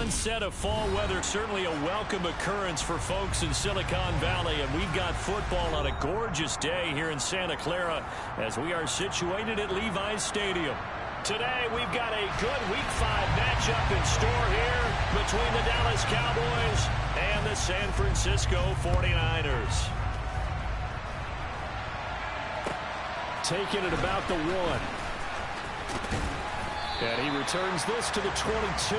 onset of fall weather, certainly a welcome occurrence for folks in Silicon Valley, and we've got football on a gorgeous day here in Santa Clara as we are situated at Levi's Stadium. Today, we've got a good Week 5 matchup in store here between the Dallas Cowboys and the San Francisco 49ers. Taking it about the 1. And he returns this to the 22.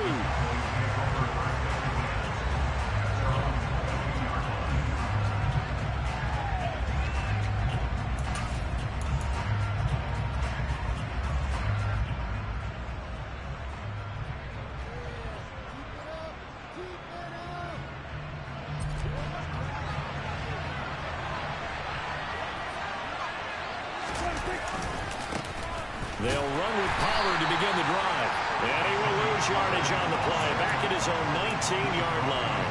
They'll run with Pollard to begin the drive. And he will lose yardage on the play. Back at his own 19-yard line.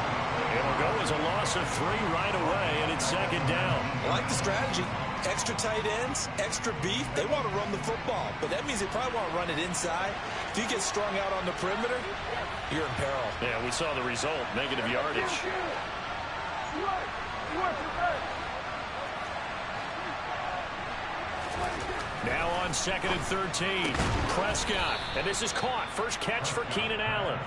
It'll go as a loss of 3 right away, and it's second down. I like the strategy. Extra tight ends, extra beef. They want to run the football, but that means they probably want to run it inside. If you get strung out on the perimeter, you're in peril. Yeah, we saw the result, negative yardage. Now on 2nd and 13. Prescott. And this is caught. First catch for Keenan Allen.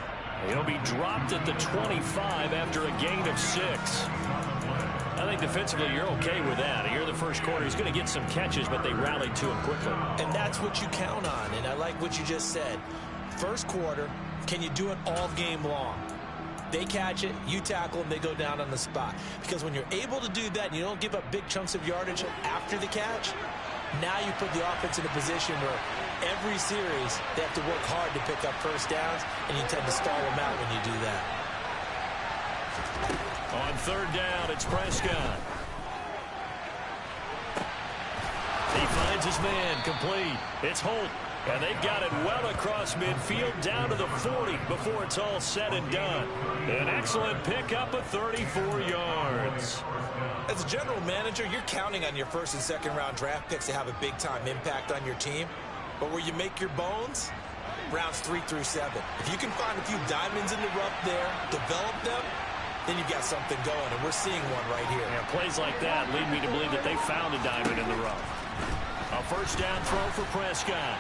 He'll be dropped at the 25 after a gain of 6. I think defensively you're okay with that. Here in the first quarter, he's going to get some catches, but they rallied to him quickly. And that's what you count on. And I like what you just said. First quarter, can you do it all game long? They catch it, you tackle them, they go down on the spot. Because when you're able to do that and you don't give up big chunks of yardage after the catch, now you put the offense in a position where every series they have to work hard to pick up first downs, and you tend to stall them out when you do that. On 3rd down, it's Prescott. He finds his man, complete. It's Holt, and they've got it well across midfield down to the 40 before it's all said and done. An excellent pickup of 34 yards. As a general manager, you're counting on your first and second round draft picks to have a big-time impact on your team. But where you make your bones, rounds 3 through 7. If you can find a few diamonds in the rough there, develop them, then you've got something going, and we're seeing one right here. Yeah, plays like that lead me to believe that they found a diamond in the rough. A first down throw for Prescott.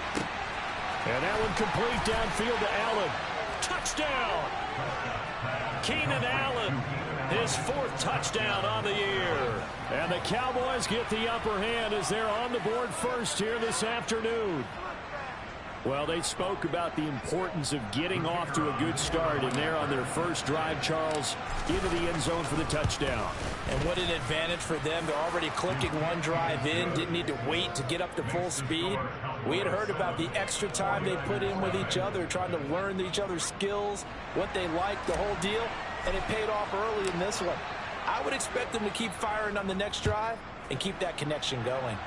And that one complete downfield to Allen. Touchdown! Keenan Allen, his 4th touchdown on the year. And the Cowboys get the upper hand as they're on the board first here this afternoon. Well, they spoke about the importance of getting off to a good start, and they're on their first drive, Charles, into the end zone for the touchdown. And what an advantage for them. They're already clicking one drive in, didn't need to wait to get up to full speed. We had heard about the extra time they put in with each other, trying to learn each other's skills, what they like, the whole deal, and it paid off early in this one. I would expect them to keep firing on the next drive and keep that connection going.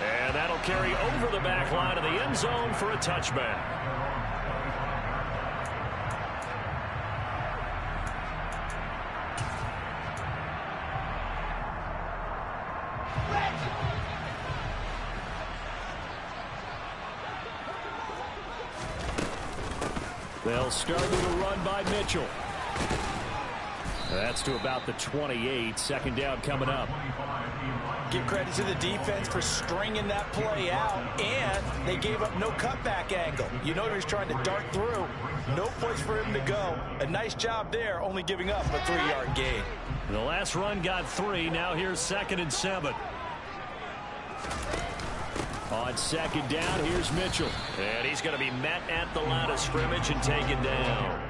And that'll carry over the back line of the end zone for a touchback. They'll start with a run by Mitchell. That's to about the 28. Second down coming up. Give credit to the defense for stringing that play out, and they gave up no cutback angle. You know he was trying to dart through. No place for him to go. A nice job there, only giving up a 3-yard gain. The last run got 3. Now here's 2nd and 7. On 2nd down, here's Mitchell. And he's going to be met at the line of scrimmage and taken down.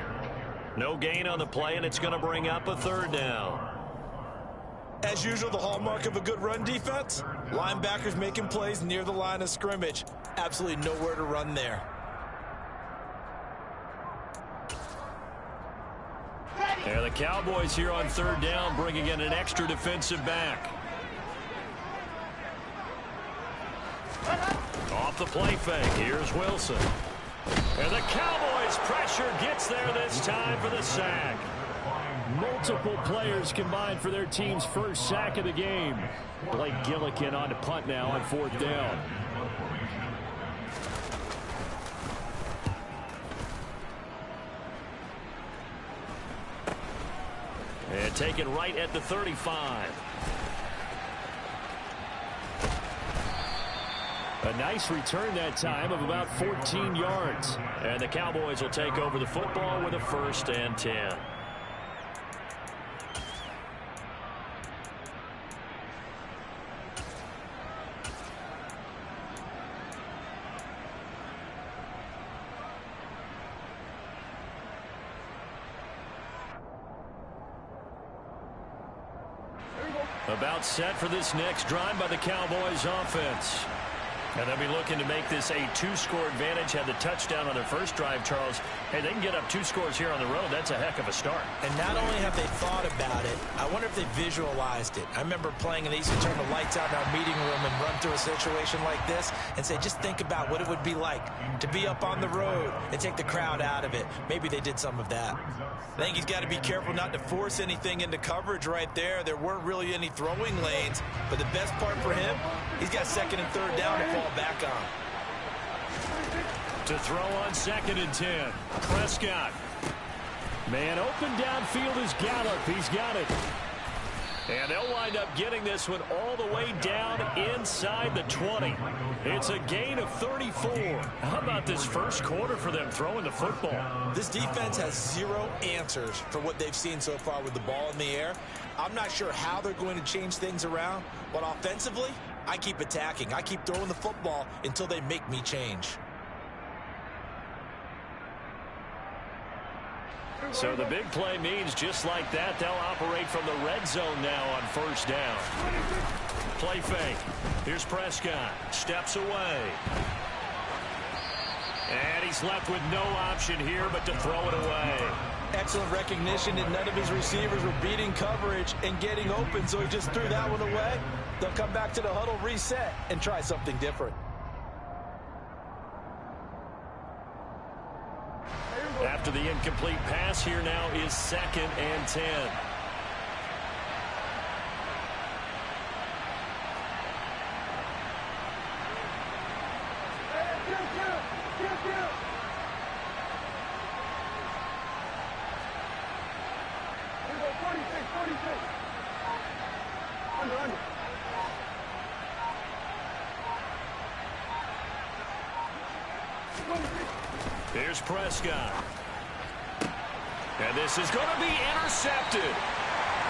No gain on the play, and it's going to bring up a 3rd down. As usual, the hallmark of a good run defense, linebackers making plays near the line of scrimmage. Absolutely nowhere to run there. Yeah, the Cowboys here on 3rd down, bringing in an extra defensive back. Off the play fake, here's Wilson. And the Cowboys pressure gets there this time for the sack. Multiple players combined for their team's first sack of the game. Blake Gillikin on to punt now on 4th down. taken right at the 35. A nice return that time of about 14 yards. And the Cowboys will take over the football with a 1st and 10. About set for this next drive by the Cowboys offense. And they'll be looking to make this a 2-score advantage. Had the touchdown on their first drive, Charles. Hey, they can get up 2 scores here on the road. That's a heck of a start. And not only have they thought about it, I wonder if they visualized it. I remember playing and they used to turn the lights out in our meeting room and run through a situation like this and say, just think about what it would be like to be up on the road and take the crowd out of it. Maybe they did some of that. I think he's got to be careful not to force anything into coverage right there. There weren't really any throwing lanes, but the best part for him, he's got 2nd and 3rd down to fall back on. To throw on 2nd and 10. Prescott. Man open downfield is Gallup. He's got it. And they'll wind up getting this one all the way down inside the 20. It's a gain of 34. How about this first quarter for them throwing the football? This defense has 0 answers for what they've seen so far with the ball in the air. I'm not sure how they're going to change things around, but offensively, I keep attacking. I keep throwing the football until they make me change. So the big play means just like that, they'll operate from the red zone now on 1st down. Play fake. Here's Prescott. Steps away. And he's left with no option here but to throw it away. Excellent recognition that none of his receivers were beating coverage and getting open, so he just threw that one away. They'll come back to the huddle, reset, and try something different. After the incomplete pass, here now is 2nd and 10. Here's Prescott. And this is going to be intercepted.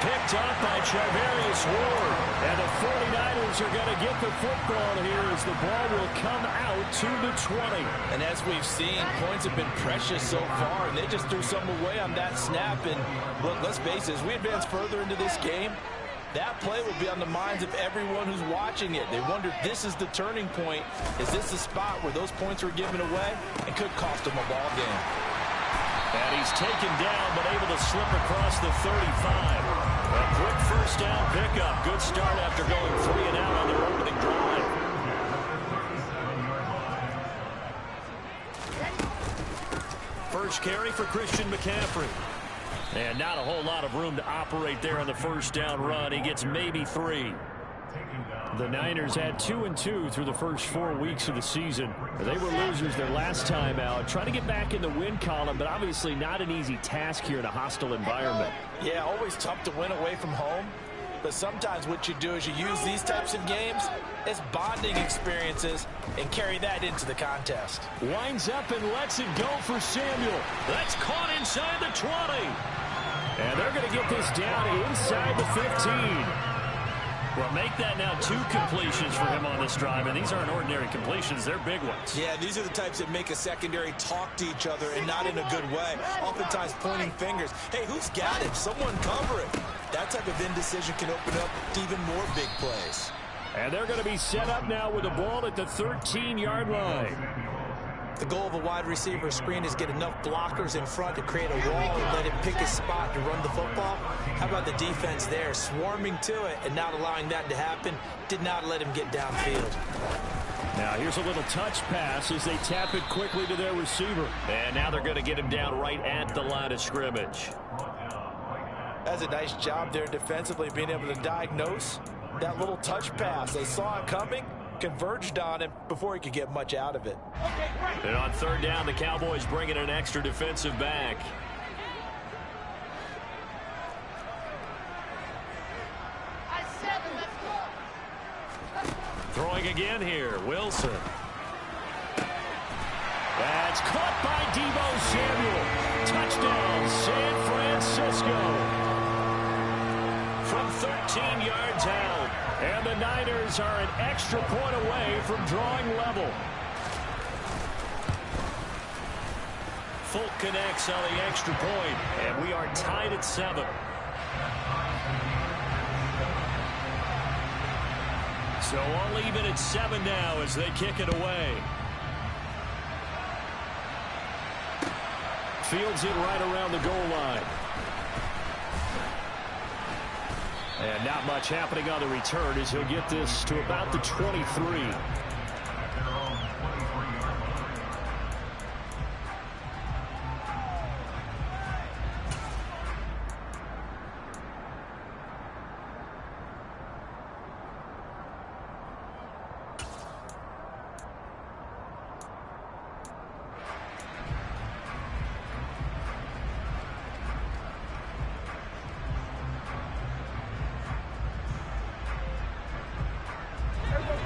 Picked up by Charvarius Ward. And the 49ers are going to get the football here as the ball will come out to the 20. And as we've seen, points have been precious so far, and they just threw some away on that snap. And look, let's face it, as we advance further into this game, that play will be on the minds of everyone who's watching it. They wonder if this is the turning point. Is this the spot where those points were given away and could cost them a ball game? And he's taken down, but able to slip across the 35. A quick 1st down pickup. Good start after going 3 and out on their opening drive. First carry for Christian McCaffrey. And not a whole lot of room to operate there on the 1st down run. He gets maybe 3. The Niners had 2-2 through the first 4 weeks of the season. They were losers their last time out, trying to get back in the win column, but obviously not an easy task here in a hostile environment. Yeah, always tough to win away from home. But sometimes what you do is you use these types of games as bonding experiences and carry that into the contest. Winds up and lets it go for Samuel. That's caught inside the 20. And they're going to get this down inside the 15. Well, make that now 2 completions for him on this drive, and these aren't ordinary completions. They're big ones. Yeah, these are the types that make a secondary talk to each other and not in a good way. Oftentimes pointing fingers. Hey, who's got it? Someone cover it. That type of indecision can open up to even more big plays. And they're going to be set up now with the ball at the 13-yard line. The goal of a wide receiver screen is get enough blockers in front to create a wall and let him pick his spot to run the football. How about the defense there, swarming to it and not allowing that to happen? Did not let him get downfield. Now here's a little touch pass as they tap it quickly to their receiver. And now they're going to get him down right at the line of scrimmage. That's a nice job there defensively, being able to diagnose that little touch pass. They saw it coming, converged on him before he could get much out of it. And on 3rd down, the Cowboys bring in an extra defensive back. Throwing again here, Wilson. That's caught by Deebo Samuel. Touchdown, San Francisco. From 13 yards out. And the Niners are an extra point away from drawing level. Folk connects on the extra point, and we are tied at 7. So all even at 7 now as they kick it away. Fields it right around the goal line. And not much happening on the return as he'll get this to about the 23.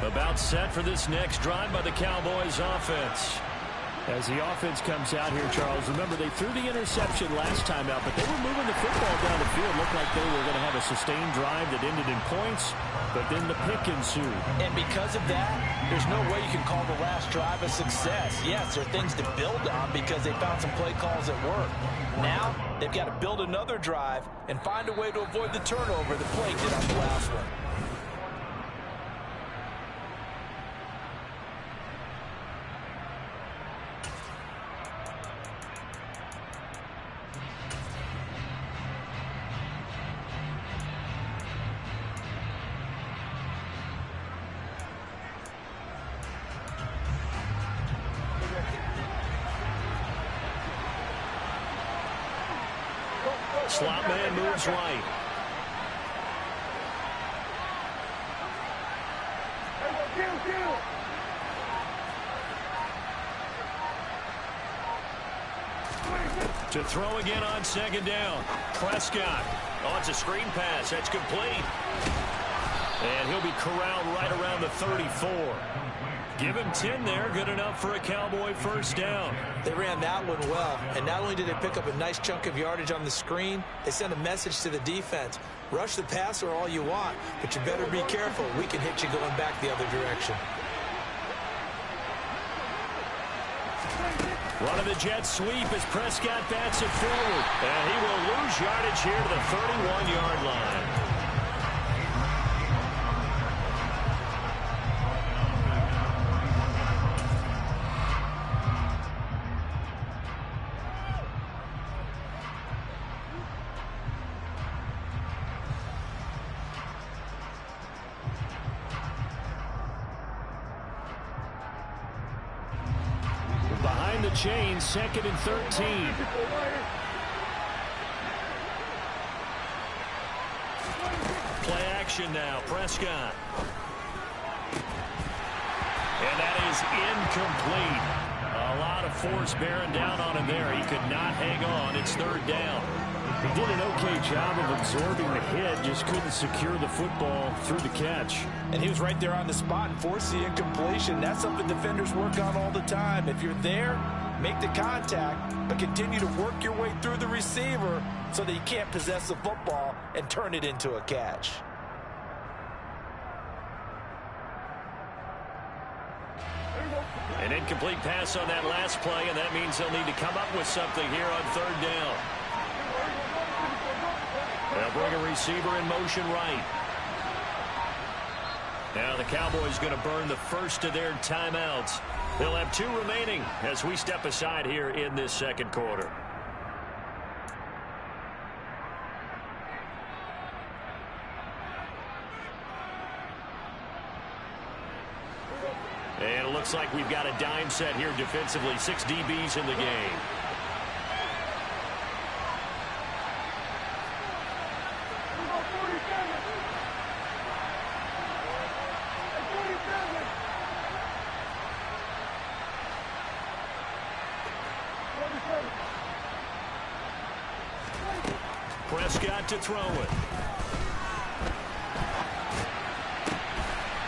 About set for this next drive by the Cowboys offense. As the offense comes out here, Charles, remember they threw the interception last time out, but they were moving the football down the field. Looked like they were going to have a sustained drive that ended in points, but then the pick ensued. And because of that, there's no way you can call the last drive a success. Yes, there are things to build on because they found some play calls that work. Now, they've got to build another drive and find a way to avoid the turnover that plagued it on the last one. Slot man moves right. To throw again on second down. Prescott. Oh, it's a screen pass. That's complete. And he'll be corralled right around the 34. Give him 10 there. Good enough for a Cowboy first down. They ran that one well, and not only did they pick up a nice chunk of yardage on the screen, they sent a message to the defense. Rush the passer all you want, but you better be careful. We can hit you going back the other direction. Running the jet sweep as Prescott bats it forward. And he will lose yardage here to the 31-yard line. Behind the chain, 2nd and 13. Play action now, Prescott. And that is incomplete. A lot of force bearing down on him there. He could not hang on. It's 3rd down. He did an okay job of absorbing the hit, just couldn't secure the football through the catch. And he was right there on the spot and forced the incompletion. That's something defenders work on all the time. If you're there, make the contact, but continue to work your way through the receiver so that you can't possess the football and turn it into a catch. An incomplete pass on that last play, and that means they'll need to come up with something here on 3rd down. They'll bring a receiver in motion right. Now the Cowboys going to burn the first of their timeouts. They'll have 2 remaining as we step aside here in this 2nd quarter. And it looks like we've got a dime set here defensively. 6 DBs in the game. Prescott to throw it.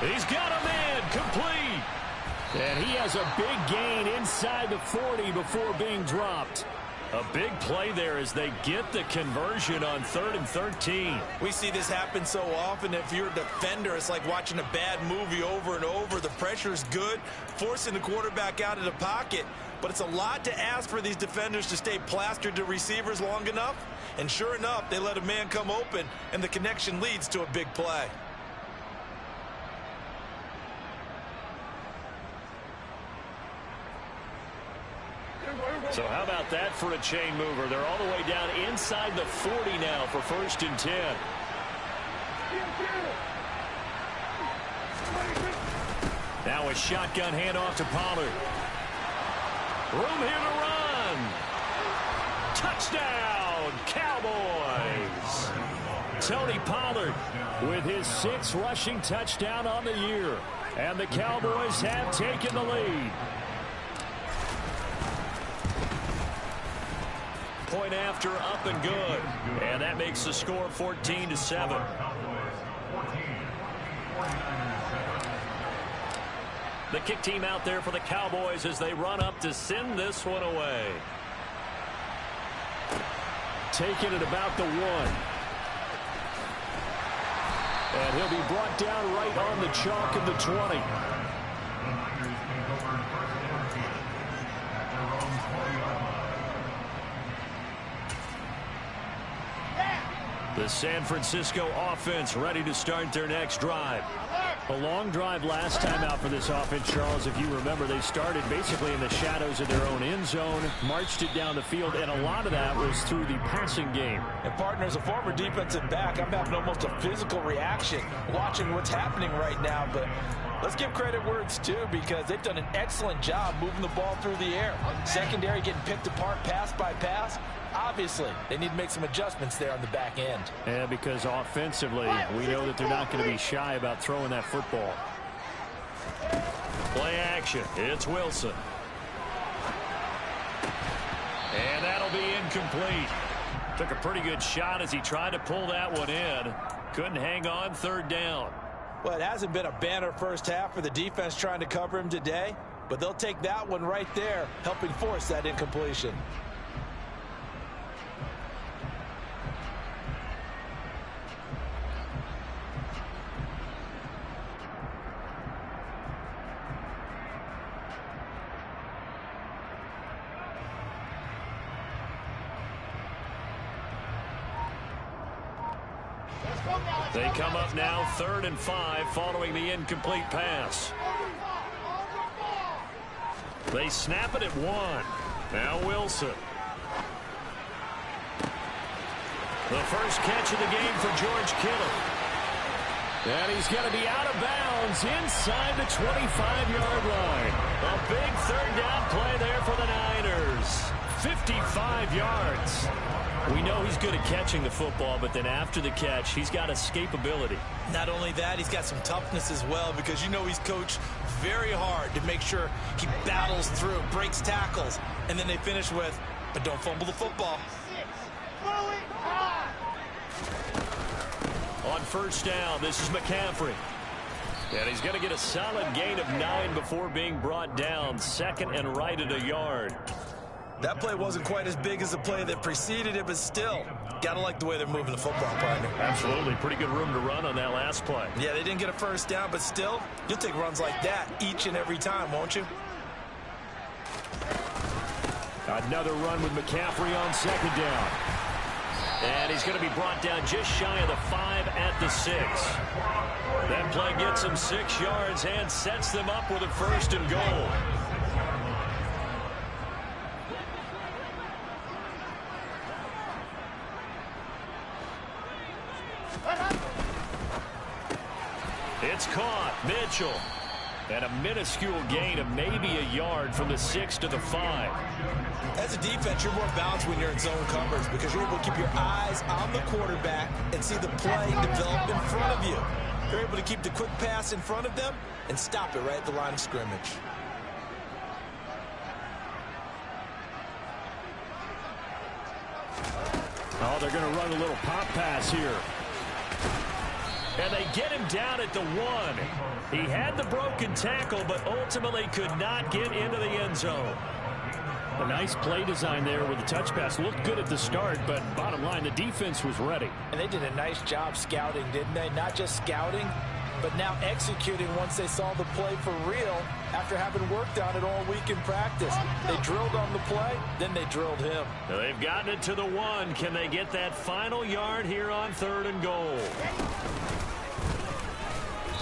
He's got a man. And he has a big gain inside the 40 before being dropped. A big play there as they get the conversion on 3rd and 13. We see this happen so often. If you're a defender, it's like watching a bad movie over and over. The pressure is good, forcing the quarterback out of the pocket. But it's a lot to ask for these defenders to stay plastered to receivers long enough. And sure enough, they let a man come open, and the connection leads to a big play. So how about that for a chain mover? They're all the way down inside the 40 now for 1st and 10. Now a shotgun handoff to Pollard. Room here to run. Touchdown, Cowboys. Tony Pollard with his 6th rushing touchdown on the year. And the Cowboys have taken the lead. Point after, up and good. And that makes the score 14-7. The kick team out there for the Cowboys as they run up to send this one away. Taking it about the 1. And he'll be brought down right on the chalk of the 20. The San Francisco offense ready to start their next drive. A long drive last time out for this offense, Charles. If you remember, they started basically in the shadows of their own end zone, marched it down the field, and a lot of that was through the passing game. And partner, as a former defensive back, I'm having almost a physical reaction watching what's happening right now. But let's give credit where it's due, because they've done an excellent job moving the ball through the air. Secondary getting picked apart pass by pass. Obviously, they need to make some adjustments there on the back end. Yeah, because offensively, we know that they're not going to be shy about throwing that football. Play action. It's Wilson. And that'll be incomplete. Took a pretty good shot as he tried to pull that one in. Couldn't hang on, 3rd down. Well, it hasn't been a banner first half for the defense trying to cover him today, but they'll take that one right there, helping force that incompletion. They come up now 3rd and 5 following the incomplete pass. They snap it at 1. Now Wilson. The first catch of the game for George Kittle. And he's going to be out of bounds inside the 25-yard line. A big 3rd down play there for the Niners. 55 yards. We know he's good at catching the football, but then after the catch, he's got escapability. Not only that, he's got some toughness as well, because you know he's coached very hard to make sure he battles through, breaks tackles, and then they finish with, but don't fumble the football. On 1st down, this is McCaffrey. And he's going to get a solid gain of 9 before being brought down. 2nd and right at a yard. That play wasn't quite as big as the play that preceded it, but still, gotta like the way they're moving the football, partner. Absolutely. Pretty good room to run on that last play. Yeah, they didn't get a 1st down, but still, you'll take runs like that each and every time, won't you? Another run with McCaffrey on 2nd down. And he's going to be brought down just shy of the 5 at the 6. That play gets him 6 yards and sets them up with a 1st and goal. It's caught. Mitchell. And a minuscule gain of maybe a yard from the 6 to the 5. As a defense, you're more balanced when you're in zone coverage, because you're able to keep your eyes on the quarterback and see the play develop in front of you. You're able to keep the quick pass in front of them and stop it right at the line of scrimmage. Oh, they're going to run a little pop pass here. And they get him down at the 1. He had the broken tackle, but ultimately could not get into the end zone. A nice play design there with the touch pass. Looked good at the start, but bottom line, the defense was ready. And they did a nice job scouting, didn't they? Not just scouting, but now executing once they saw the play for real after having worked on it all week in practice. They drilled on the play, then they drilled him. They've gotten it to the 1. Can they get that final yard here on 3rd and goal?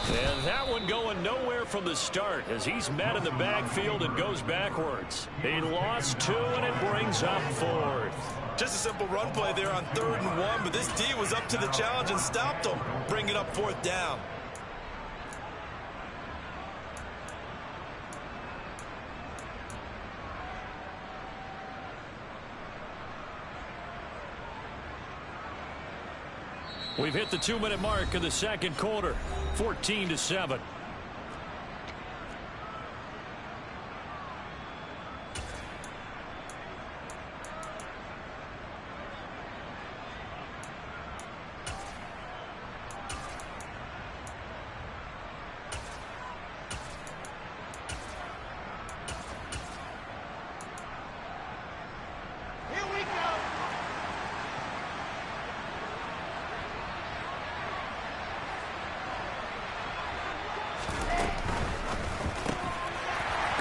And that one going nowhere from the start as he's met in the backfield and goes backwards. He lost 2, and it brings up 4th. Just a simple run play there on 3rd and 1, but this D was up to the challenge and stopped him. Bring it up 4th down. We've hit the 2-minute mark of the second quarter, 14-7.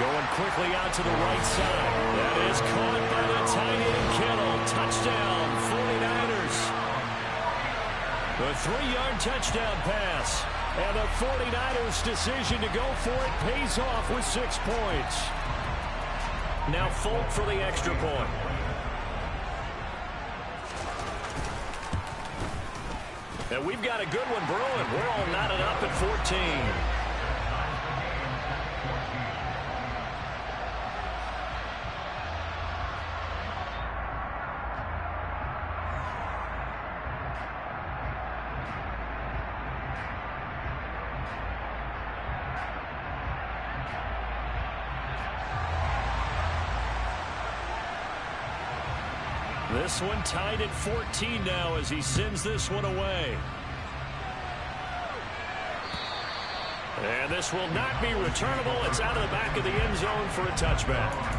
Going quickly out to the right side. That is caught by the tight end Kittle. Touchdown, 49ers. The 3-yard touchdown pass. And the 49ers' decision to go for it pays off with 6 points. Now Folk for the extra point. And we've got a good one brewing. We're all knotted up at 14. This one tied at 14 now as he sends this one away. And this will not be returnable. It's out of the back of the end zone for a touchback.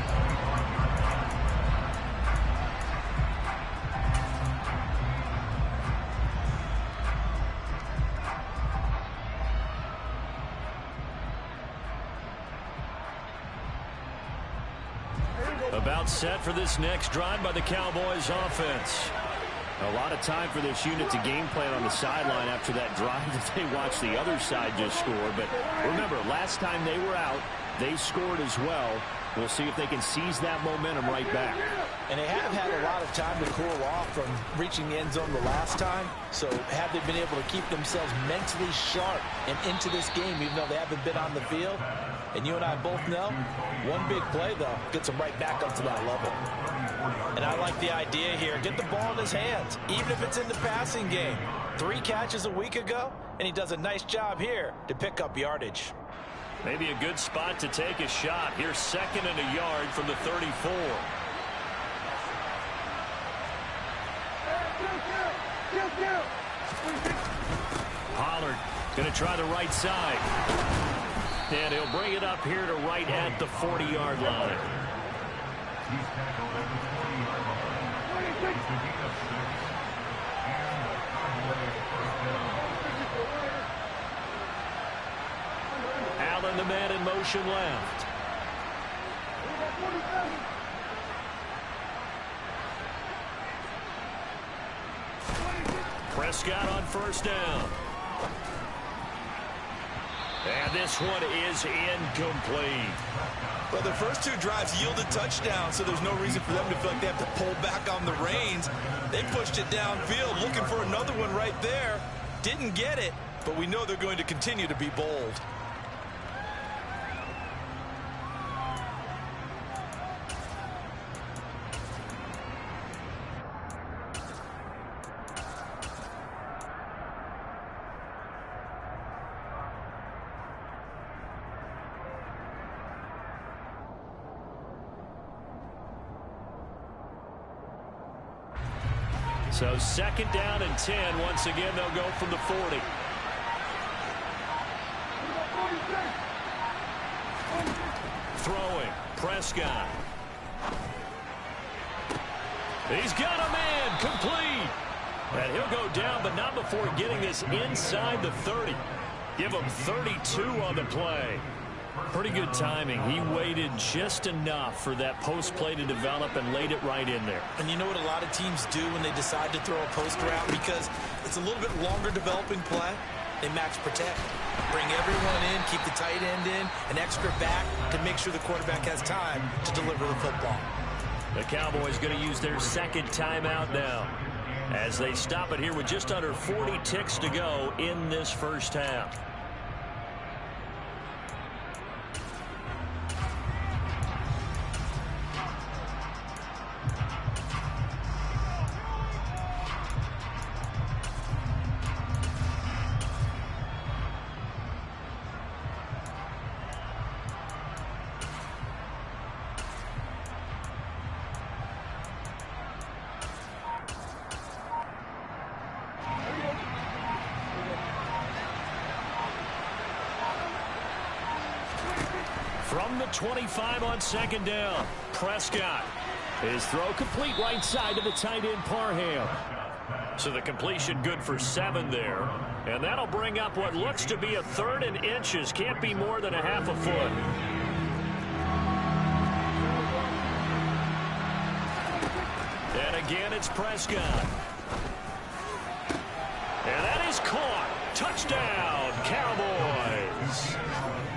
About set for this next drive by the Cowboys offense. A lot of time for this unit to game plan on the sideline after that drive that they watched the other side just score. But remember, last time they were out, they scored as well. We'll see if they can seize that momentum right back. And they have had a lot of time to cool off from reaching the end zone the last time. So have they been able to keep themselves mentally sharp and into this game, even though they haven't been on the field? And you and I both know, one big play, though, gets them right back up to that level. And I like the idea here. Get the ball in his hands, even if it's in the passing game. 3 catches a week ago, and he does a nice job here to pick up yardage. Maybe a good spot to take a shot. Here's 2nd and a yard from the 34. Pollard going to try the right side. And he'll bring it up here to right at the 40-yard line. Allen, the man in motion left. Prescott on 1st down. And this one is incomplete. Well, their first 2 drives yielded touchdowns, so there's no reason for them to feel like they have to pull back on the reins. They pushed it downfield, looking for another one right there. Didn't get it, but we know they're going to continue to be bold. So 2nd down and 10. Once again, they'll go from the 40. throwing. Prescott. He's got a man complete. And he'll go down, but not before getting this inside the 30. Give him 32 on the play. Pretty good timing. He waited just enough for that post play to develop and laid it right in there. And you know what a lot of teams do when they decide to throw a post route? Because it's a little bit longer developing play. They max protect. Bring everyone in, keep the tight end in, an extra back to make sure the quarterback has time to deliver the football. The Cowboys going to use their second timeout now as they stop it here with just under 40 ticks to go in this first half. From the 25 on second down, Prescott. His throw complete right side to the tight end Parham. So the completion good for 7 there. And that'll bring up what looks to be a 3rd and inches. Can't be more than a half a foot. And again, it's Prescott. And that is caught. Touchdown, Cowboys.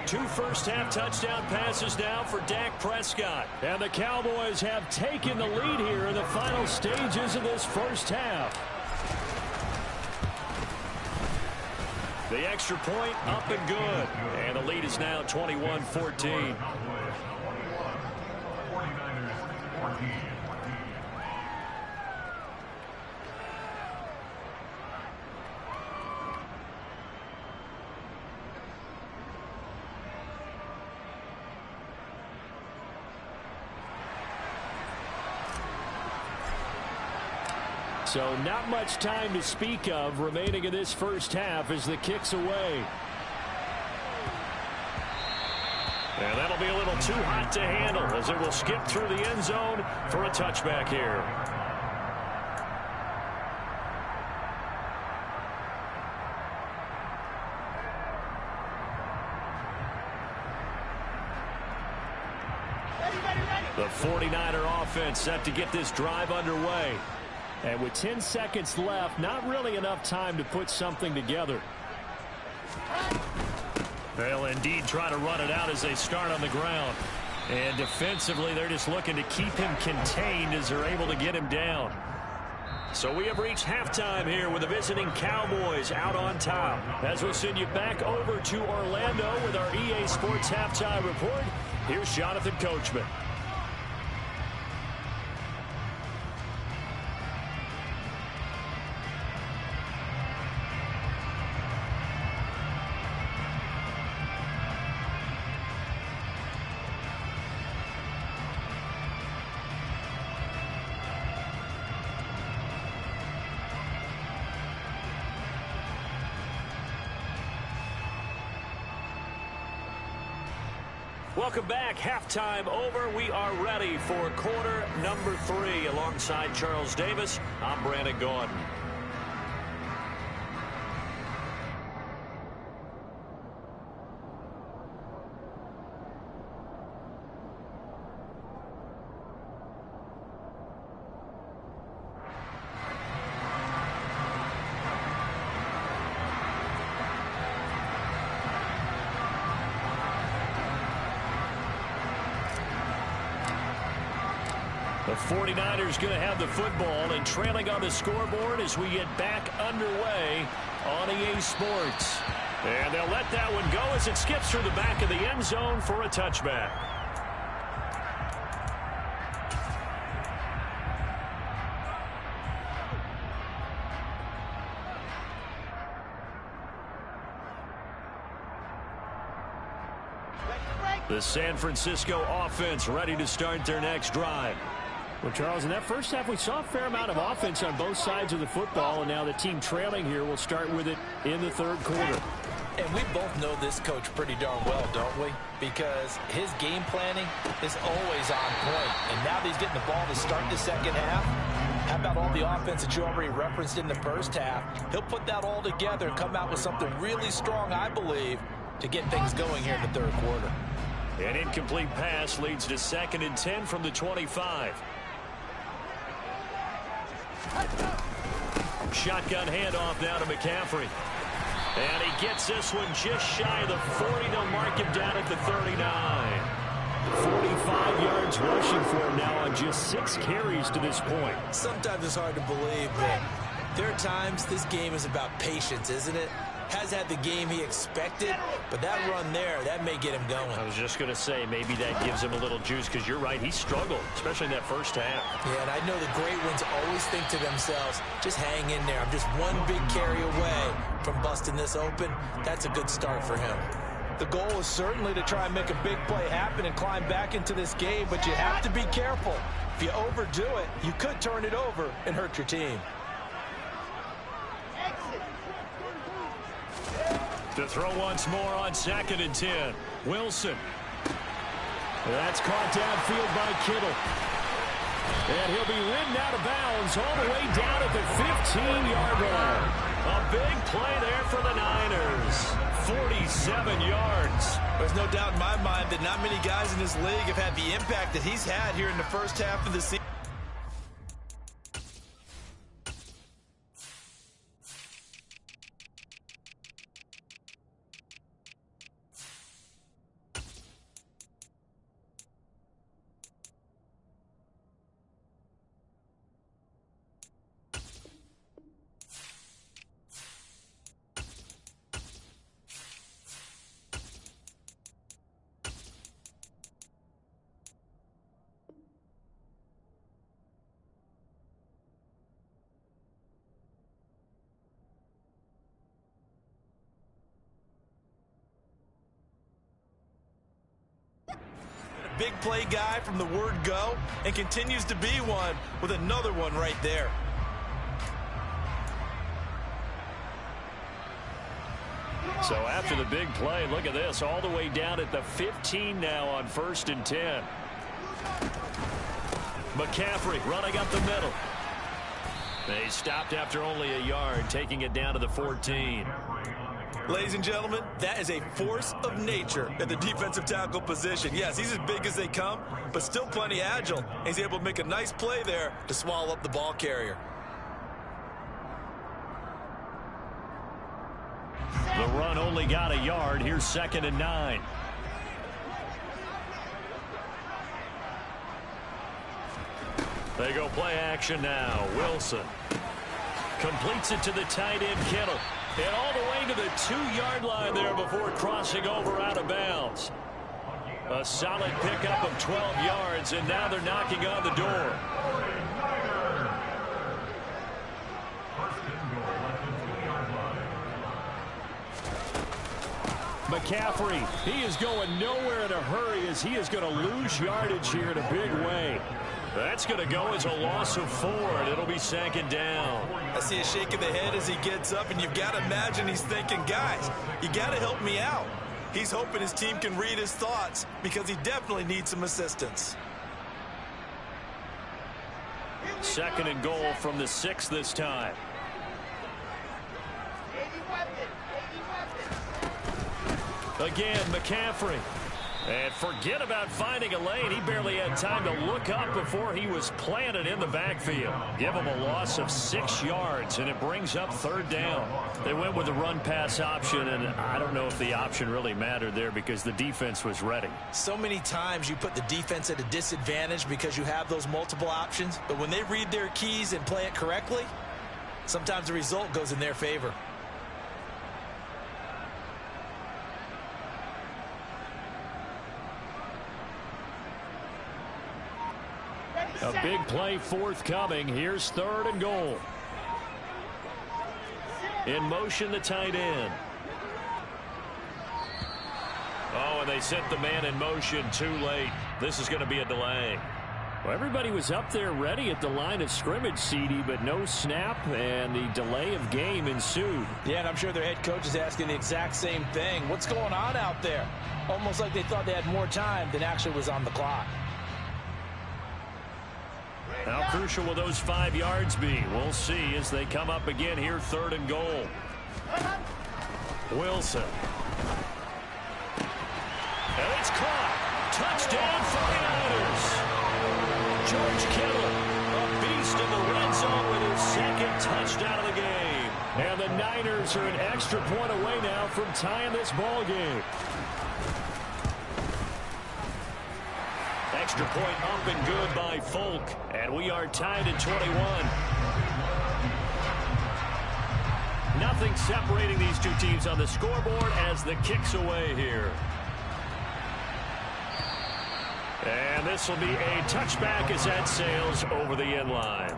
2 first-half touchdown passes now for Dak Prescott. And the Cowboys have taken the lead here in the final stages of this first half. The extra point up and good. And the lead is now 21-14. So not much time to speak of remaining in this first half as the kick's away. And that'll be a little too hot to handle as it will skip through the end zone for a touchback here. The 49er offense set to get this drive underway. And with 10 seconds left, not really enough time to put something together. They'll indeed try to run it out as they start on the ground. And defensively, they're just looking to keep him contained as they're able to get him down. So we have reached halftime here with the visiting Cowboys out on top. As we'll send you back over to Orlando with our EA Sports Halftime Report, here's Jonathan Coachman. Welcome back. Halftime over. We are ready for quarter number 3. Alongside Charles Davis, I'm Brandon Gaudin. The 49ers going to have the football and trailing on the scoreboard as we get back underway on EA Sports. And they'll let that one go as it skips through the back of the end zone for a touchback. The San Francisco offense ready to start their next drive. Well, Charles, in that first half, we saw a fair amount of offense on both sides of the football, and now the team trailing here will start with it in the third quarter. And we both know this coach pretty darn well, don't we? Because his game planning is always on point. And now that he's getting the ball to start the second half, how about all the offense that you already referenced in the first half? He'll put that all together and come out with something really strong, I believe, to get things going here in the third quarter. An incomplete pass leads to 2nd and 10 from the 25. Shotgun handoff now to McCaffrey. And he gets this one just shy of the 40. They'll mark him down at the 39. 45 yards rushing for him now on just 6 carries to this point. Sometimes it's hard to believe, but there are times this game is about patience, isn't it? Has had the game he expected, but that run there, that may get him going. I was just going to say, maybe that gives him a little juice, because you're right, he struggled, especially in that first half. Yeah, and I know the great ones always think to themselves, just hang in there. I'm just one big carry away from busting this open. That's a good start for him. The goal is certainly to try and make a big play happen and climb back into this game, but you have to be careful. If you overdo it, you could turn it over and hurt your team. To throw once more on 2nd and 10. Wilson. That's caught downfield by Kittle. And he'll be ridden out of bounds all the way down at the 15-yard line. A big play there for the Niners. 47 yards. There's no doubt in my mind that not many guys in this league have had the impact that he's had here in the first half of the season. Big play guy from the word go, and continues to be one with another one right there. So after the big play, look at this, all the way down at the 15 now on 1st and 10. McCaffrey running up the middle. They stopped after only a yard, taking it down to the 14. Ladies and gentlemen, that is a force of nature at the defensive tackle position. Yes, he's as big as they come, but still plenty agile. He's able to make a nice play there to swallow up the ball carrier. The run only got a yard. Here's 2nd and 9. They go play action now. Wilson completes it to the tight end, Kittle. And all the way to the 2-yard line there before crossing over out of bounds. A solid pickup of 12 yards, and now they're knocking on the door. McCaffrey, he is going nowhere in a hurry as he is going to lose yardage here in a big way. That's going to go as a loss of 4, and it'll be 2nd down. I see a shake of the head as he gets up, and you've got to imagine he's thinking, guys, you got to help me out. He's hoping his team can read his thoughts because he definitely needs some assistance. 2nd and goal from the 6 this time. Again, McCaffrey. And forget about finding a lane. He barely had time to look up before he was planted in the backfield. Give him a loss of 6 yards, and it brings up 3rd down. They went with the run-pass option, and I don't know if the option really mattered there because the defense was ready. So many times you put the defense at a disadvantage because you have those multiple options, but when they read their keys and play it correctly, sometimes the result goes in their favor. A big play forthcoming. Here's 3rd and goal. In motion, the tight end. Oh, and they sent the man in motion too late. This is going to be a delay. Well, everybody was up there ready at the line of scrimmage, CD, but no snap, and the delay of game ensued. Yeah, and I'm sure their head coach is asking the exact same thing. What's going on out there? Almost like they thought they had more time than actually was on the clock. How crucial will those 5 yards be? We'll see as they come up again here, 3rd and goal. Wilson. And it's caught. Touchdown, 49ers. George Kittle, a beast in the red zone with his 2nd touchdown of the game. And the Niners are an extra point away now from tying this ball game. Extra point up and good by Folk. And we are tied at 21. Nothing separating these two teams on the scoreboard as the kick's away here. And this will be a touchback as that sails over the end line.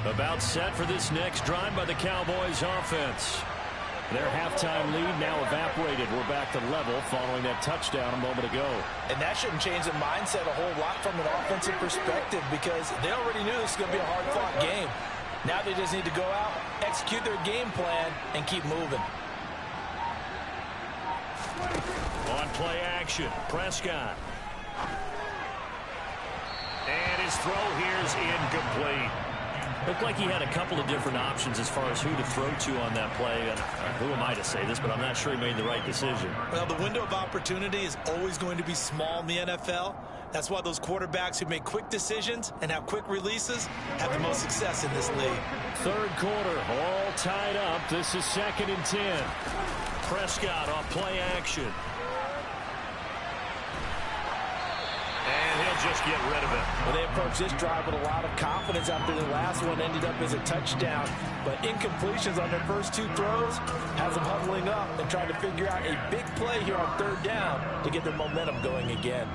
About set for this next drive by the Cowboys offense. Their halftime lead now evaporated. We're back to level following that touchdown a moment ago. And that shouldn't change the mindset a whole lot from an offensive perspective because they already knew this was going to be a hard-fought game. Now they just need to go out, execute their game plan, and keep moving. On play action, Prescott. And his throw here is incomplete. Looked like he had a couple of different options as far as who to throw to on that play. And who am I to say this, but I'm not sure he made the right decision. Well, the window of opportunity is always going to be small in the NFL. That's why those quarterbacks who make quick decisions and have quick releases have the most success in this league. 3rd quarter, all tied up. This is 2nd and 10. Prescott on play action. And he'll just get rid of it. Well, they approached this drive with a lot of confidence after the last one ended up as a touchdown. But incompletions on their first 2 throws has them huddling up and trying to figure out a big play here on 3rd down to get their momentum going again.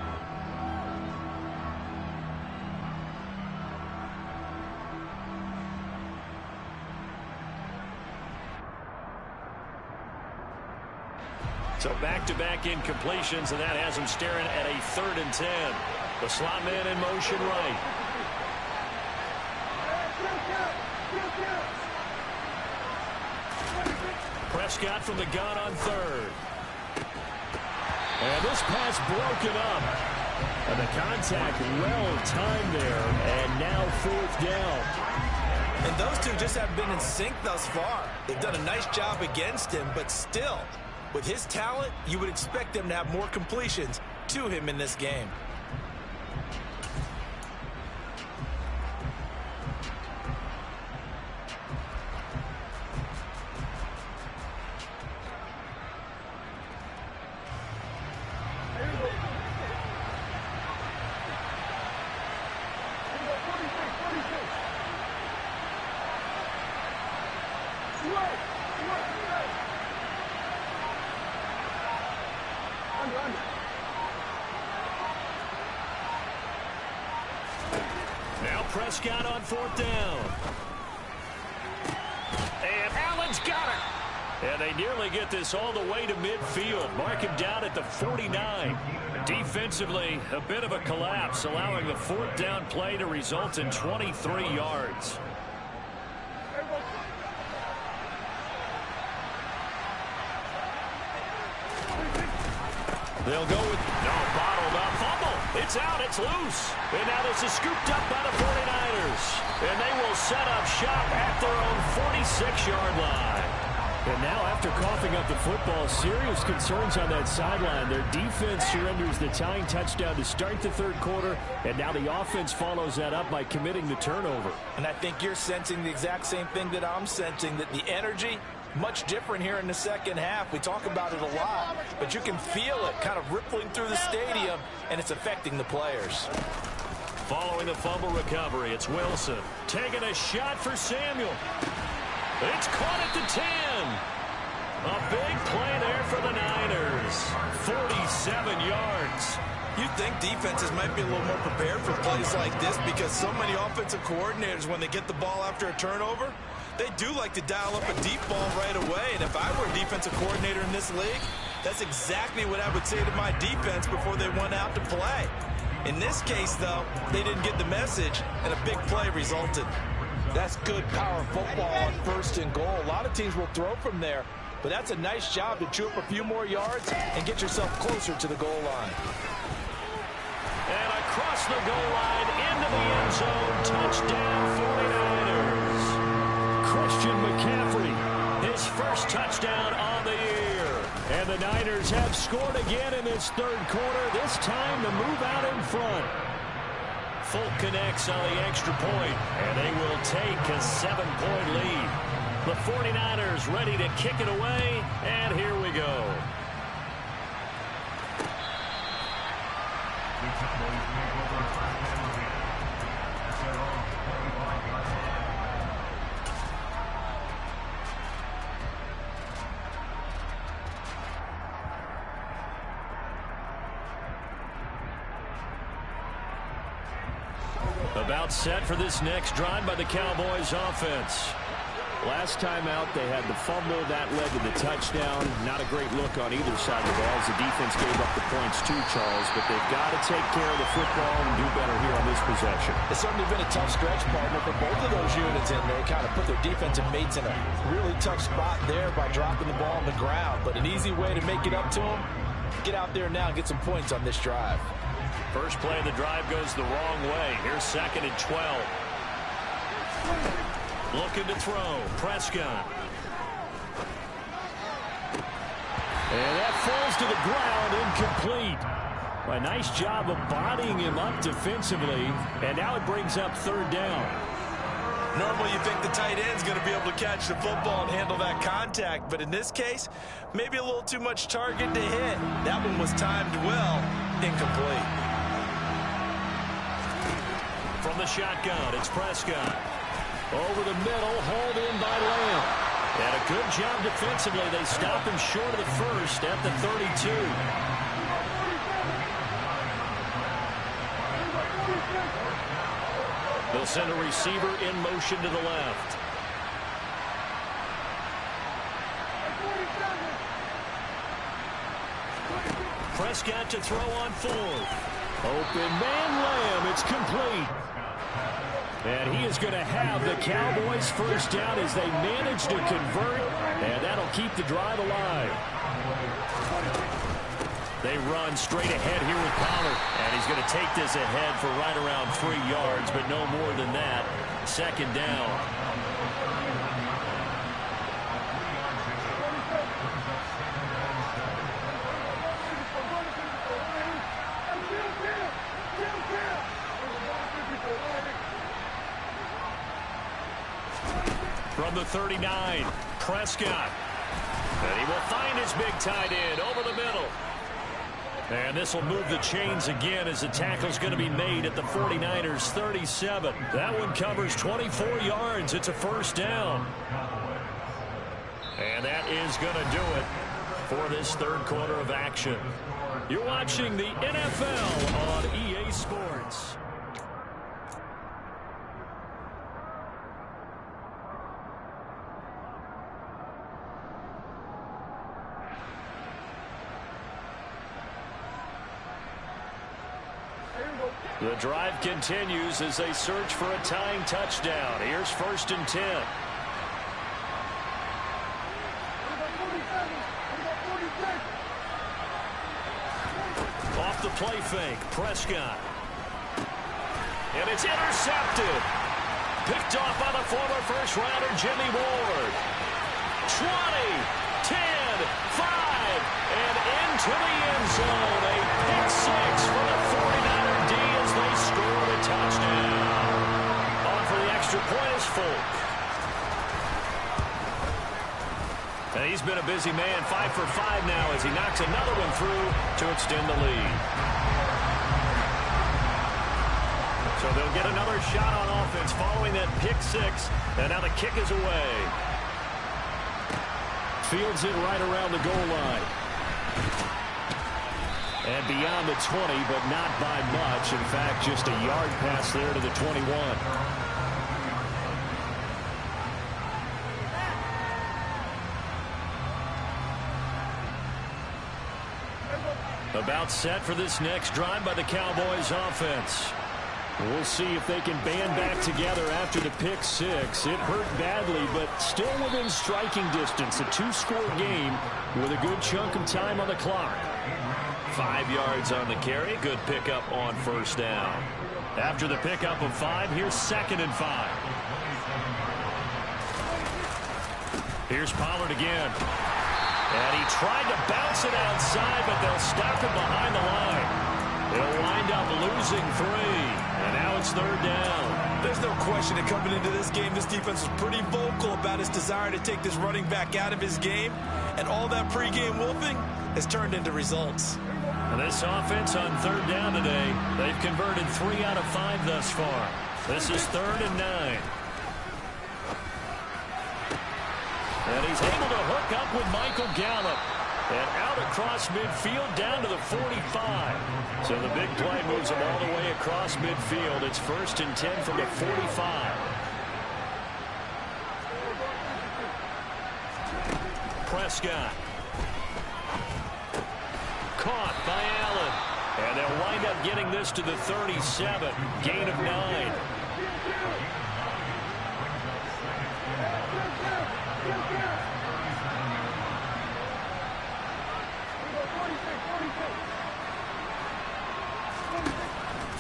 So back-to-back incompletions, and that has them staring at a 3rd and 10. The slot man in motion right. Prescott from the gun on 3rd. And this pass broken up. And the contact well timed there, and now 4th down. And those two just haven't been in sync thus far. They've done a nice job against him, but still, with his talent, you would expect them to have more completions to him in this game. Now Prescott on 4th down. And Allen's got it. And they nearly get this all the way to midfield. Mark him down at the 49. Defensively, a bit of a collapse, allowing the 4th down play to result in 23 yards. They'll go with, bottled up, fumble. It's out, it's loose. And now this is scooped up by the 49ers. And they will set up shop at their own 46-yard line. And now after coughing up the football, serious concerns on that sideline. Their defense surrenders the tying touchdown to start the 3rd quarter. And now the offense follows that up by committing the turnover. And I think you're sensing the exact same thing that I'm sensing, that the energy much different here in the 2nd half. We talk about it a lot, but you can feel it kind of rippling through the stadium, and it's affecting the players. Following the fumble recovery, it's Wilson taking a shot for Samuel. It's caught at the 10. A big play there for the Niners. 47 yards. You'd think defenses might be a little more prepared for plays like this because so many offensive coordinators, when they get the ball after a turnover, they do like to dial up a deep ball right away. And if I were a defensive coordinator in this league, that's exactly what I would say to my defense before they went out to play. In this case, though, they didn't get the message, and a big play resulted. That's good power football on 1st and goal. A lot of teams will throw from there, but that's a nice job to chew up a few more yards and get yourself closer to the goal line. And across the goal line, into the end zone, touchdown 49ers. Christian McCaffrey, his first touchdown on the year. And the Niners have scored again in this third quarter, this time to move out in front. Folk connects on the extra point, and they will take a 7-point lead. The 49ers ready to kick it away, and here we go. About set for this next drive by the Cowboys offense. Last time out, they had the fumble. That led to the touchdown. Not a great look on either side of the ball as the defense gave up the points too, Charles. But they've got to take care of the football and do better here on this possession. It's certainly been a tough stretch, partner, for both of those units in there. Kind of put their defensive mates in a really tough spot there by dropping the ball on the ground. But an easy way to make it up to them, get out there now and get some points on this drive. First play of the drive goes the wrong way. Here's 2nd and 12. Looking to throw. Prescott. And that falls to the ground, incomplete. A nice job of bodying him up defensively. And now it brings up 3rd down. Normally you think the tight end's going to be able to catch the football and handle that contact. But in this case, maybe a little too much target to hit. That one was timed well. Incomplete. From the shotgun, it's Prescott. Over the middle, hauled in by Lamb. And a good job defensively. They stop him short of the first at the 32. They'll send a receiver in motion to the left. Prescott to throw on 4th. Open man Lamb. It's complete. And he is going to have the Cowboys first down as they manage to convert. And that'll keep the drive alive. They run straight ahead here with Pollard. And he's going to take this ahead for right around 3 yards, but no more than that. 2nd down. From the 39, Prescott. And he will find his big tight end over the middle. And this will move the chains again as the tackle's going to be made at the 49ers 37. That one covers 24 yards. It's a first down. And that is going to do it for this third quarter of action. You're watching the NFL on EA Sports. The drive continues as they search for a tying touchdown. Here's 1st and 10. Off the play fake, Prescott. And it's intercepted. Picked off by the former first-rounder Jimmy Ward. 20, 10, 5, and into the end zone. A pick 6 for the 49er D as they score the touchdown. On for the extra point is Folk. And he's been a busy man, 5 for 5 now as he knocks another one through to extend the lead. So they'll get another shot on offense following that pick 6, and now the kick is away. fields it right around the goal line. And beyond the 20, but not by much. In fact, just a yard pass there to the 21. About set for this next drive by the Cowboys offense. We'll see if they can band back together after the pick six. It hurt badly, but still within striking distance. A two-score game with a good chunk of time on the clock. 5 yards on the carry. Good pickup on first down. After the pickup of 5, here's 2nd and 5. Here's Pollard again. And he tried to bounce it outside, but they'll stop him behind the line. He'll wind up losing 3. And now it's 3rd down. There's no question that coming into this game, this defense was pretty vocal about his desire to take this running back out of his game. And all that pregame wolfing has turned into results. And this offense on 3rd down today, they've converted 3 out of 5 thus far. This is 3rd and 9. And he's able to hook up with Michael Gallup. And out across midfield down to the 45. So the big play moves him all the way across midfield. It's 1st and 10 from the 45. Prescott. Caught by Allen. And they'll wind up getting this to the 37. Gain of 9.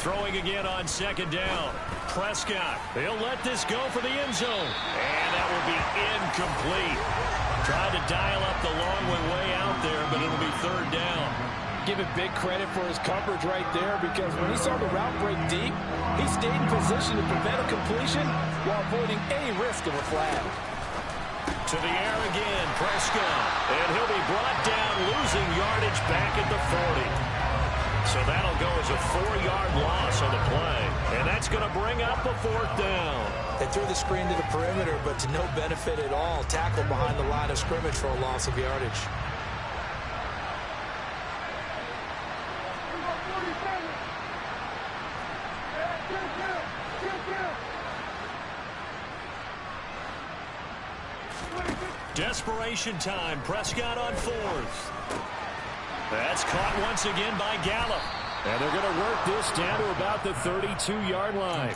Throwing again on 2nd down. Prescott. He'll let this go for the end zone. And that will be incomplete. Tried to dial up the long way out there, but it'll be 3rd down. Give it big credit for his coverage right there, because when he saw the route break deep, he stayed in position to prevent a completion while avoiding any risk of a flag. To the air again, Prescott. And he'll be brought down, losing yardage back at the 40. So that'll go as a 4-yard loss on the play. And that's going to bring up a 4th down. They threw the screen to the perimeter, but to no benefit at all. Tackle behind the line of scrimmage for a loss of yardage. Desperation time. Prescott on 4th. That's caught once again by Gallup. And they're going to work this down to about the 32-yard line.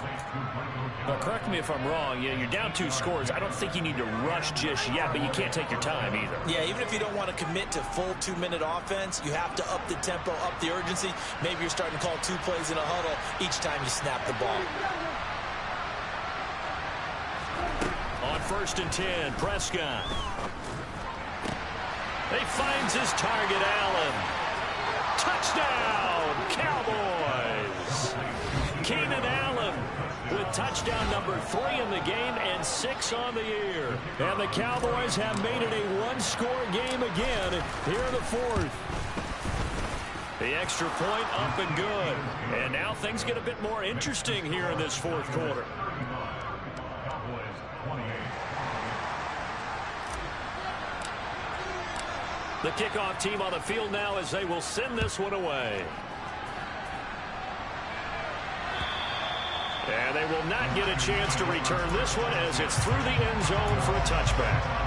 Well, correct me if I'm wrong. Yeah, you're down 2 scores. I don't think you need to rush just yet, but you can't take your time either. Yeah, even if you don't want to commit to full 2-minute offense, you have to up the tempo, up the urgency. Maybe you're starting to call 2 plays in a huddle each time you snap the ball. On 1st and 10, Prescott. He finds his target, Allen. Touchdown, Cowboys. Keenan Allen with touchdown number 3 in the game and 6 on the year. And the Cowboys have made it a 1-score game again here in the 4th. The extra point up and good. And now things get a bit more interesting here in this 4th quarter. The kickoff team on the field now as they will send this one away. And they will not get a chance to return this one as it's through the end zone for a touchback.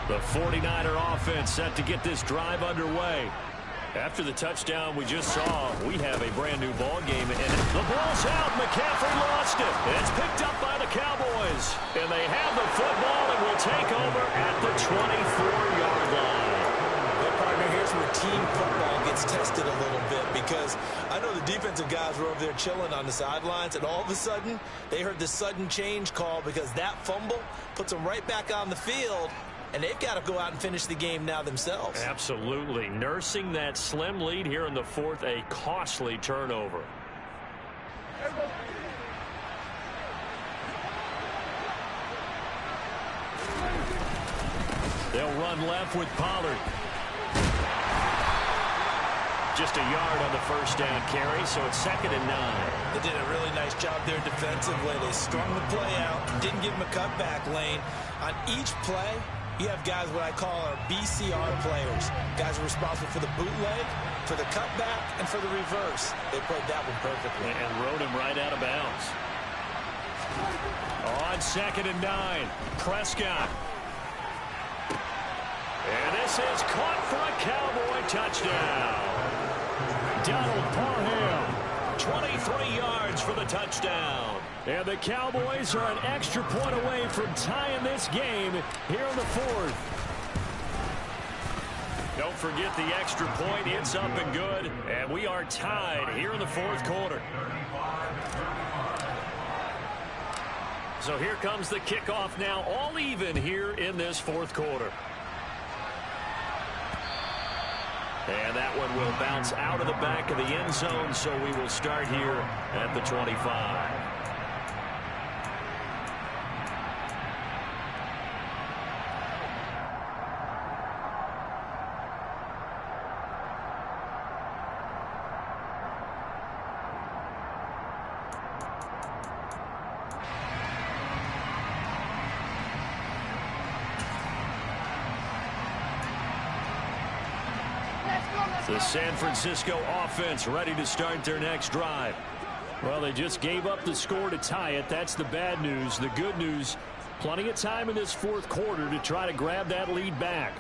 The 49er offense set to get this drive underway. After the touchdown we just saw, we have a brand new ball game, and the ball's out. McCaffrey lost it. It's picked up by the Cowboys, and they have the football and will take over at the 24-yard line. Hey, partner, here's where team football gets tested a little bit, because I know the defensive guys were over there chilling on the sidelines, and all of a sudden they heard the sudden change call because that fumble puts them right back on the field. And they've got to go out and finish the game now themselves. Absolutely. Nursing that slim lead here in the 4th, a costly turnover. They'll run left with Pollard. Just a yard on the first down carry, so it's 2nd and 9. They did a really nice job there defensively. They strung the play out, didn't give him a cutback lane. On each play, you have guys what I call our BCR players. Guys are responsible for the bootleg, for the cutback, and for the reverse. They played that one perfectly. And rode him right out of bounds. On 2nd and 9, Prescott. And this is caught for a Cowboy touchdown. Donald Parham, 23 yards for the touchdown. And the Cowboys are an extra point away from tying this game here in the 4th. Don't forget the extra point. It's up and good. And we are tied here in the 4th quarter. So here comes the kickoff now, all even here in this 4th quarter. And that one will bounce out of the back of the end zone, so we will start here at the 25. The San Francisco offense ready to start their next drive. Well, they just gave up the score to tie it. That's the bad news. The good news, plenty of time in this 4th quarter to try to grab that lead back.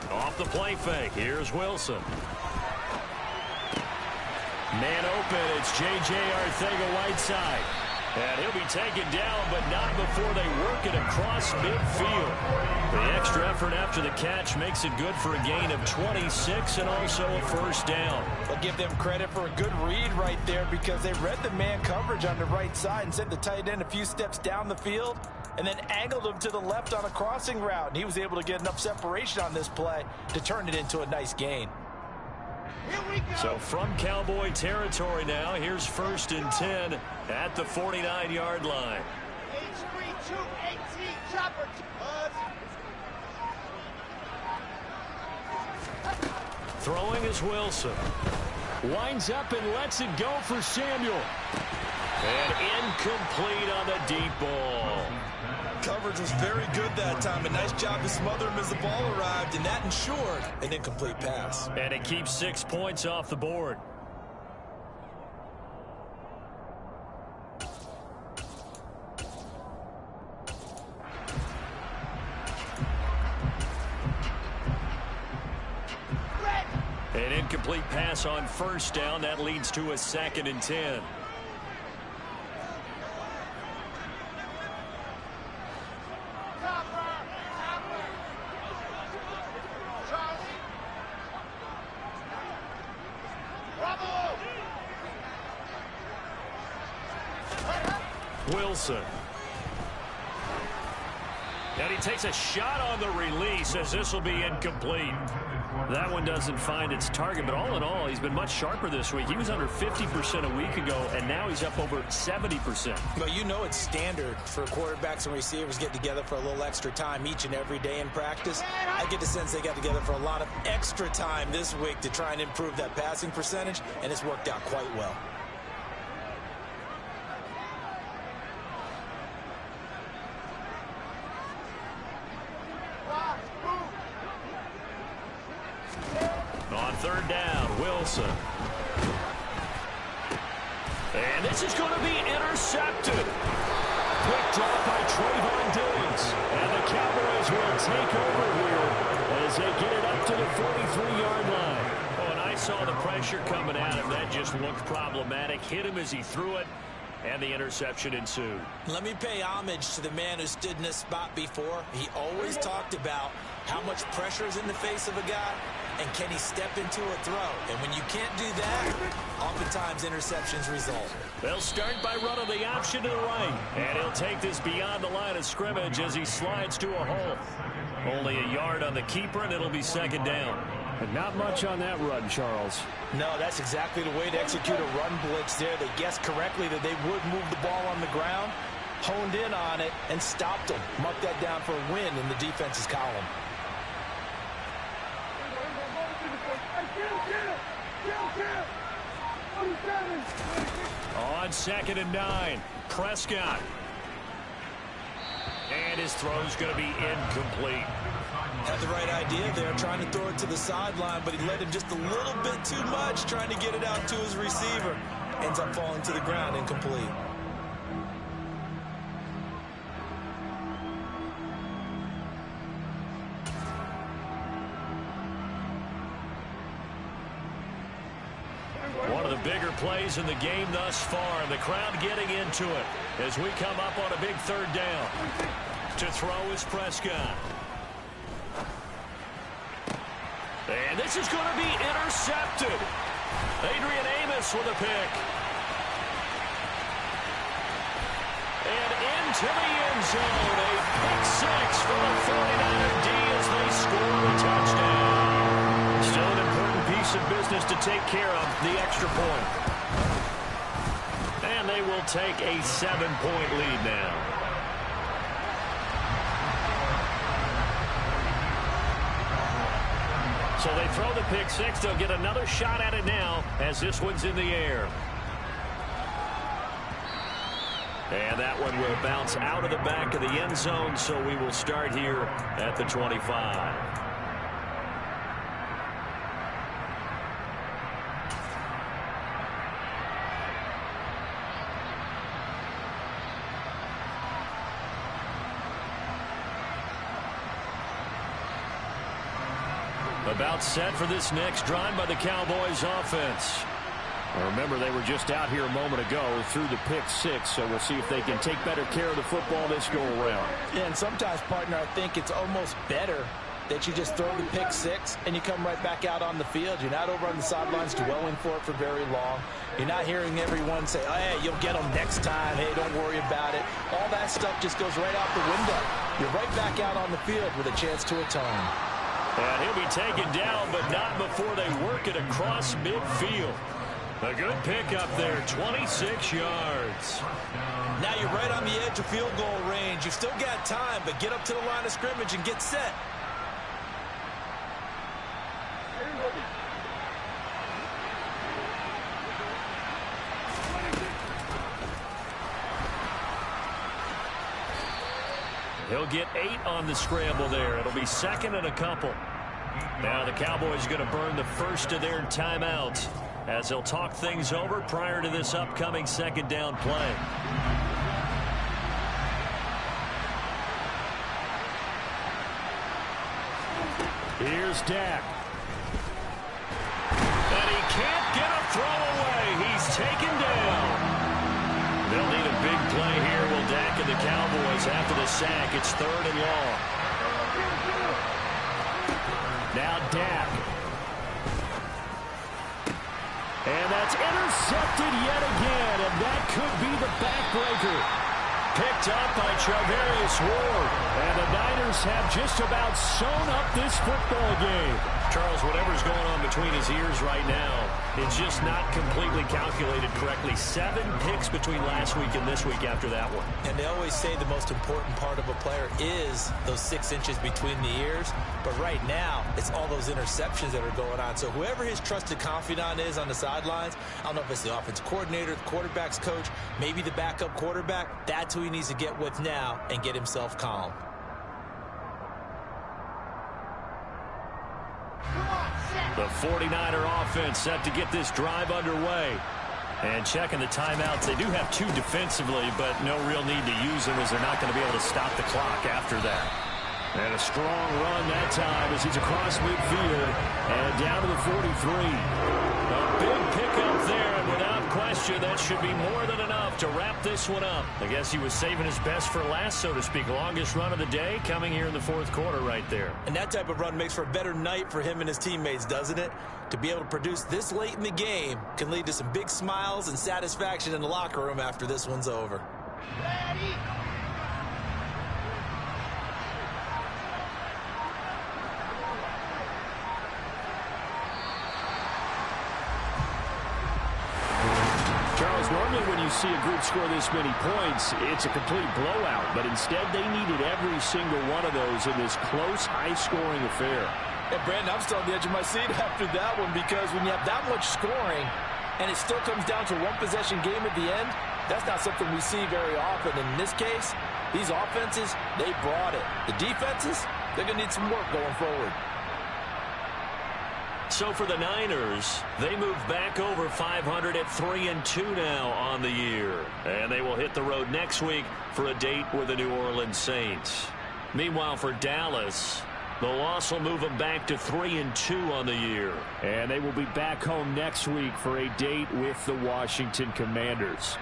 Off the play fake. Here's Wilson. Man open. It's J.J. Arcega-Whiteside. And he'll be taken down, but not before they work it across midfield. The extra effort after the catch makes it good for a gain of 26 and also a first down. I'll give them credit for a good read right there because they read the man coverage on the right side and sent the tight end a few steps down the field and then angled him to the left on a crossing route. And he was able to get enough separation on this play to turn it into a nice gain. So from Cowboy territory now, here's 1st and 10 at the 49-yard line. Throwing is Wilson. Winds up and lets it go for Samuel. And incomplete on the deep ball. Coverage was very good that time. A nice job to smother him as the ball arrived, and that ensured an incomplete pass. And it keeps 6 points off the board. An incomplete pass on first down. That leads to a 2nd and 10. Wilson. And he takes a shot on the release as this will be incomplete. That one doesn't find its target, but all in all, he's been much sharper this week. He was under 50% a week ago, and now he's up over 70%. Well, you know it's standard for quarterbacks and receivers get together for a little extra time each and every day in practice. I get the sense they got together for a lot of extra time this week to try and improve that passing percentage, and it's worked out quite well. On 3rd down, Wilson. And this is going to be intercepted. Picked off by Trayvon Diggs. And the Cowboys will take over here as they get it up to the 43-yard line. Oh, and I saw the pressure coming at him. That just looked problematic. Hit him as he threw it, and the interception ensued. Let me pay homage to the man who stood in this spot before. He always talked about how much pressure is in the face of a guy, and can he step into a throw? And when you can't do that, oftentimes interceptions result. They'll start by running the option to the right. And he'll take this beyond the line of scrimmage as he slides to a hole. Only a yard on the keeper, and it'll be 2nd down. And not much on that run, Charles. No, that's exactly the way to execute a run blitz there. They guessed correctly that they would move the ball on the ground. honed in on it and stopped him. Mark that down for a win in the defense's column. On 2nd and 9, Prescott. And his throw's going to be incomplete. Had the right idea there, trying to throw it to the sideline, but he let him just a little bit too much, trying to get it out to his receiver. Ends up falling to the ground, incomplete. One of the bigger plays in the game thus far, and the crowd getting into it as we come up on a big 3rd down. To throw is Prescott. And this is going to be intercepted. Adrian Amos with a pick. And into the end zone. A pick 6 for the 49er D as they score the touchdown. Still an important piece of business to take care of, the extra point. And they will take a 7-point lead now. So they throw the pick 6. They'll get another shot at it now as this one's in the air. And that one will bounce out of the back of the end zone, so we will start here at the 25. About set for this next drive by the Cowboys offense. Remember, they were just out here a moment ago through the pick 6, so we'll see if they can take better care of the football this go-around. Yeah, and sometimes, partner, I think it's almost better that you just throw the pick 6 and you come right back out on the field. You're not over on the sidelines dwelling for it for very long. You're not hearing everyone say, oh, hey, you'll get them next time. Hey, don't worry about it. All that stuff just goes right out the window. You're right back out on the field with a chance to atone. And he'll be taken down, but not before they work it across midfield. A good pickup there, 26 yards. Now you're right on the edge of field goal range. You've still got time, but get up to the line of scrimmage and get set. He'll get 8 on the scramble there. It'll be 2nd and a couple. Now the Cowboys are going to burn the first of their timeouts as they'll talk things over prior to this upcoming 2nd down play. Here's Dak. And he can't get a throw away. He's taken down. They'll need a big play here. Will Dak and the Cowboys after the sack. It's 3rd and long. Now Dak. And that's intercepted yet again. And that could be the backbreaker. Picked up by Charvarius Ward. And the Niners have just about sewn up this football game. Charles, whatever's going on between his ears right now, it's just not completely calculated correctly. 7 picks between last week and this week after that one. And they always say the most important part of a player is those 6 inches between the ears. But right now, it's all those interceptions that are going on. So whoever his trusted confidant is on the sidelines, I don't know if it's the offensive coordinator, the quarterback's coach, maybe the backup quarterback, that's who he needs to get with now and get himself calm. The 49er offense set to get this drive underway. And checking the timeouts, they do have 2 defensively, but no real need to use them as they're not going to be able to stop the clock after that. And a strong run that time as he's across midfield and down to the 43. A big pickup there, and without question, that should be more than enough to wrap this one up. I guess he was saving his best for last, so to speak. Longest run of the day coming here in the 4th quarter right there. And that type of run makes for a better night for him and his teammates, doesn't it? To be able to produce this late in the game can lead to some big smiles and satisfaction in the locker room after this one's over. Ready? Charles, normally when you you see a group score this many points, it's a complete blowout. But instead, they needed every single one of those in this close, high-scoring affair. And Brandon, I'm still on the edge of my seat after that one, because when you have that much scoring and it still comes down to one possession game at the end, that's not something we see very often. And in this case, these offenses, they brought it. The defenses, they're going to need some work going forward. So for the Niners, they move back over 500 at 3-2 now on the year. And they will hit the road next week for a date with the New Orleans Saints. Meanwhile, for Dallas, the loss will move them back to 3-2 on the year. And they will be back home next week for a date with the Washington Commanders.